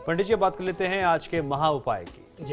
पंडित जी, बात कर लेते हैं आज के महा उपाय की।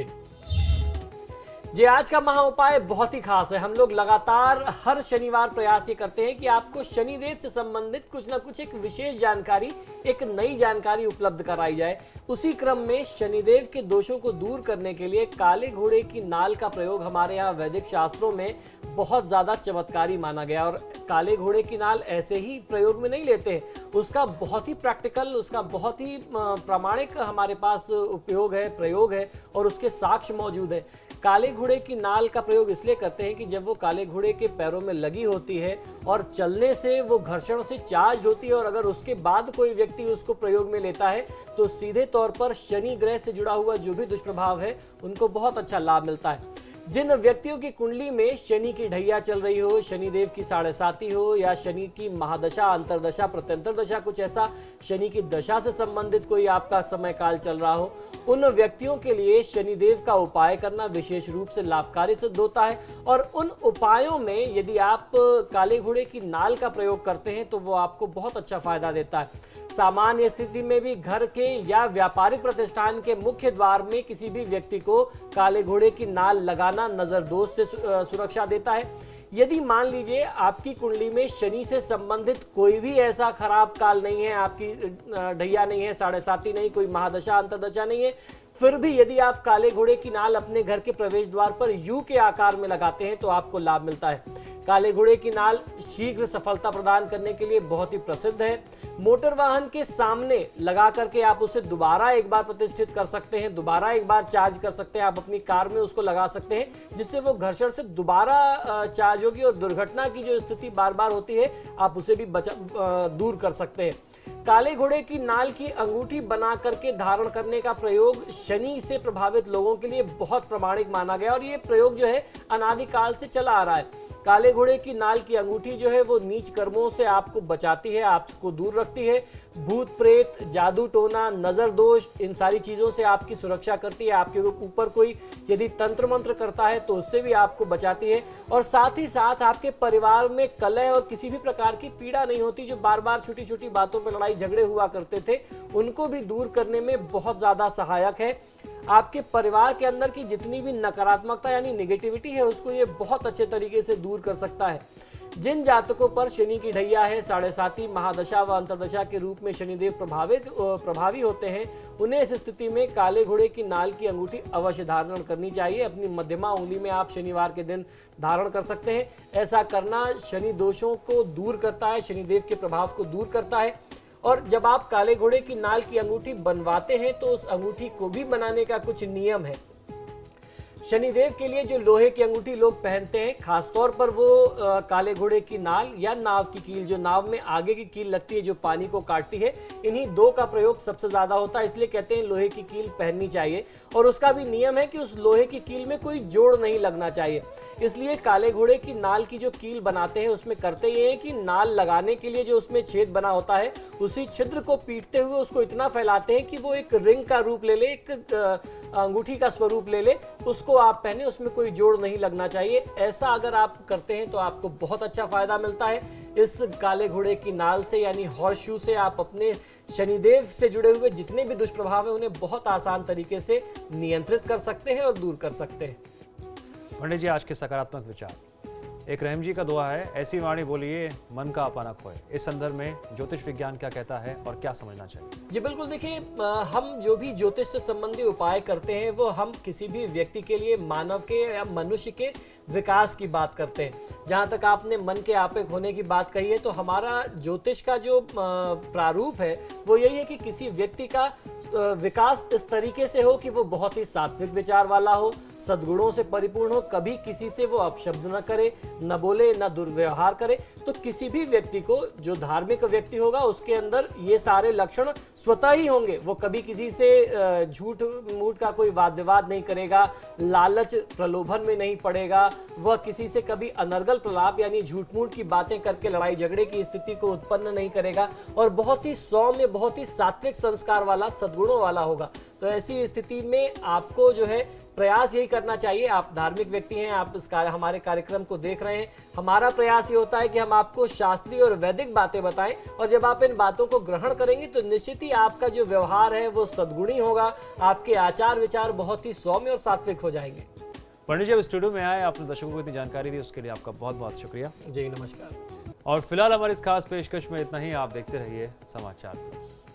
जी, आज का महा उपाय बहुत ही खास है। हम लोग लगातार हर शनिवार प्रयास ये करते हैं कि आपको शनिदेव से संबंधित कुछ ना कुछ एक विशेष जानकारी, एक नई जानकारी उपलब्ध कराई जाए। उसी क्रम में शनिदेव के दोषों को दूर करने के लिए काले घोड़े की नाल का प्रयोग हमारे यहाँ वैदिक शास्त्रों में बहुत ज्यादा चमत्कारी माना गया। और काले घोड़े की नाल ऐसे ही प्रयोग में नहीं लेते हैं, उसका बहुत ही प्रैक्टिकल, उसका बहुत ही प्रामाणिक हमारे पास उपयोग है, प्रयोग है और उसके साक्ष्य मौजूद है। काले घोड़े की नाल का प्रयोग इसलिए करते हैं कि जब वो काले घोड़े के पैरों में लगी होती है और चलने से वो घर्षण से चार्ज होती है, और अगर उसके बाद कोई व्यक्ति उसको प्रयोग में लेता है तो सीधे तौर पर शनि ग्रह से जुड़ा हुआ जो भी दुष्प्रभाव है उनको बहुत अच्छा लाभ मिलता है। जिन व्यक्तियों की कुंडली में शनि की ढैया चल रही हो, शनिदेव की 7.5 हो, या शनि की महादशा, अंतरदशा, प्रत्यंतर दशा, कुछ ऐसा शनि की दशा से संबंधित कोई आपका समय काल चल रहा हो, उन व्यक्तियों के लिए शनिदेव का उपाय करना विशेष रूप से लाभकारी सिद्ध होता है। और उन उपायों में यदि आप काले घोड़े की नाल का प्रयोग करते हैं तो वो आपको बहुत अच्छा फायदा देता है। सामान्य स्थिति में भी घर के या व्यापारिक प्रतिष्ठान के मुख्य द्वार में किसी भी व्यक्ति को काले घोड़े की नाल लगाना नजर दोष से सुरक्षा देता है। यदि मान लीजिए आपकी कुंडली में शनि से संबंधित कोई भी ऐसा खराब काल नहीं है, आपकी ढैया नहीं है, 7.5 नहीं, कोई महादशा अंतरदशा नहीं है, फिर भी यदि आप काले घोड़े की नाल अपने घर के प्रवेश द्वार पर यू के आकार में लगाते हैं तो आपको लाभ मिलता है। काले घोड़े की नाल शीघ्र सफलता प्रदान करने के लिए बहुत ही प्रसिद्ध है। मोटर वाहन के सामने लगा करके आप उसे दोबारा एक बार प्रतिष्ठित कर सकते हैं, दोबारा एक बार चार्ज कर सकते हैं। आप अपनी कार में उसको लगा सकते हैं जिससे वो घर्षण से दोबारा चार्ज होगी और दुर्घटना की जो स्थिति बार बार होती है आप उसे भी दूर कर सकते हैं। काले घोड़े की नाल की अंगूठी बना करके धारण करने का प्रयोग शनि से प्रभावित लोगों के लिए बहुत प्रामाणिक माना गया और ये प्रयोग जो है अनादिकाल से चला आ रहा है। काले घोड़े की नाल की अंगूठी जो है वो नीच कर्मों से आपको बचाती है, आपको दूर रखती है। भूत प्रेत, जादू टोना, नजर दोष, इन सारी चीजों से आपकी सुरक्षा करती है। आपके ऊपर कोई यदि तंत्र मंत्र करता है तो उससे भी आपको बचाती है। और साथ ही साथ आपके परिवार में कलह और किसी भी प्रकार की पीड़ा नहीं होती। जो बार बार छोटी छोटी बातों पर लड़ाई झगड़े हुआ करते थे उनको भी दूर करने में बहुत ज्यादा सहायक है। आपके परिवार के अंदर की जितनी भी नकारात्मकता यानी नेगेटिविटी है उसको ये बहुत अच्छे तरीके से दूर कर सकता है। जिन जातकों पर शनि की ढैया है, 7.5 महादशा व अंतरदशा के रूप में शनिदेव प्रभावी होते हैं, उन्हें इस स्थिति में काले घोड़े की नाल की अंगूठी अवश्य धारण करनी चाहिए। अपनी मध्यमा उंगली में आप शनिवार के दिन धारण कर सकते हैं। ऐसा करना शनि दोषों को दूर करता है, शनिदेव के प्रभाव को दूर करता है। और जब आप काले घोड़े की नाल की अंगूठी बनवाते हैं तो उस अंगूठी को भी बनाने का कुछ नियम है। शनिदेव के लिए जो लोहे की अंगूठी लोग पहनते हैं, खासतौर पर वो काले घोड़े की नाल या नाव की कील, जो नाव में आगे की कील लगती है जो पानी को काटती है, इन्हीं दो का प्रयोग सबसे ज्यादा होता है। इसलिए कहते हैं लोहे की कील पहननी चाहिए। और उसका भी नियम है कि उस लोहे की कील में कोई जोड़ नहीं लगना चाहिए। इसलिए काले घोड़े की नाल की जो कील बनाते हैं उसमें करते ये है कि नाल लगाने के लिए जो उसमें छेद बना होता है उसी छिद्र को पीटते हुए उसको इतना फैलाते हैं कि वो एक रिंग का रूप ले ले, एक अंगूठी का स्वरूप ले ले, उसको आप पहने, उसमें कोई जोड़ नहीं लगना चाहिए। ऐसा अगर आप करते हैं तो आपको बहुत अच्छा फायदा मिलता है। इस काले घोड़े की नाल से यानी हॉर्स शू से आप अपने शनिदेव से जुड़े हुए जितने भी दुष्प्रभाव है उन्हें बहुत आसान तरीके से नियंत्रित कर सकते हैं और दूर कर सकते हैं। पंडित जी, आज के सकारात्मक विचार। एक रहम जी का दुआ है, ऐसी वाणी बोलिए मन का अपना खोए। इस संदर्भ में ज्योतिष विज्ञान क्या कहता है और क्या समझना चाहिए? जी बिल्कुल, देखिए हम जो भी ज्योतिष से संबंधी उपाय करते हैं वो हम किसी भी व्यक्ति के लिए, मानव के या मनुष्य के विकास की बात करते हैं। जहाँ तक आपने मन के आपे होने की बात कही है तो हमारा ज्योतिष का जो प्रारूप है वो यही है कि किसी व्यक्ति का विकास इस तरीके से हो कि वो बहुत ही सात्विक विचार वाला हो, सद्गुणों से परिपूर्ण हो, कभी किसी से वो अपशब्द न करे, न बोले, न दुर्व्यवहार करे। तो किसी भी व्यक्ति को, जो धार्मिक व्यक्ति होगा, उसके अंदर ये सारे लक्षण स्वतः ही होंगे। वो कभी किसी से झूठ मूठ का कोई वाद विवाद नहीं करेगा, लालच प्रलोभन में नहीं पड़ेगा, वह किसी से कभी अनर्गल प्रलाप यानी झूठ मूठ की बातें करके लड़ाई झगड़े की स्थिति को उत्पन्न नहीं करेगा और बहुत ही सौम्य, बहुत ही सात्विक संस्कार वाला, सद्गुणों वाला होगा। तो ऐसी स्थिति में आपको जो है प्रयास यही करना चाहिए। आप धार्मिक व्यक्ति हैं, आप हमारे कार्यक्रम को देख रहे हैं, हमारा प्रयास ये होता है कि हम आपको शास्त्रीय और वैदिक बातें बताएं, और जब आप इन बातों को ग्रहण करेंगे तो निश्चित ही आपका जो व्यवहार है वो सद्गुणी होगा, आपके आचार विचार बहुत ही सौम्य और सात्विक हो जाएंगे। पंडित जी अब स्टूडियो में आए, आपने दर्शकों को इतनी जानकारी दी, उसके लिए आपका बहुत बहुत शुक्रिया। जी नमस्कार। और फिलहाल हमारी इस खास पेशकश में इतना ही। आप देखते रहिए समाचार प्लस।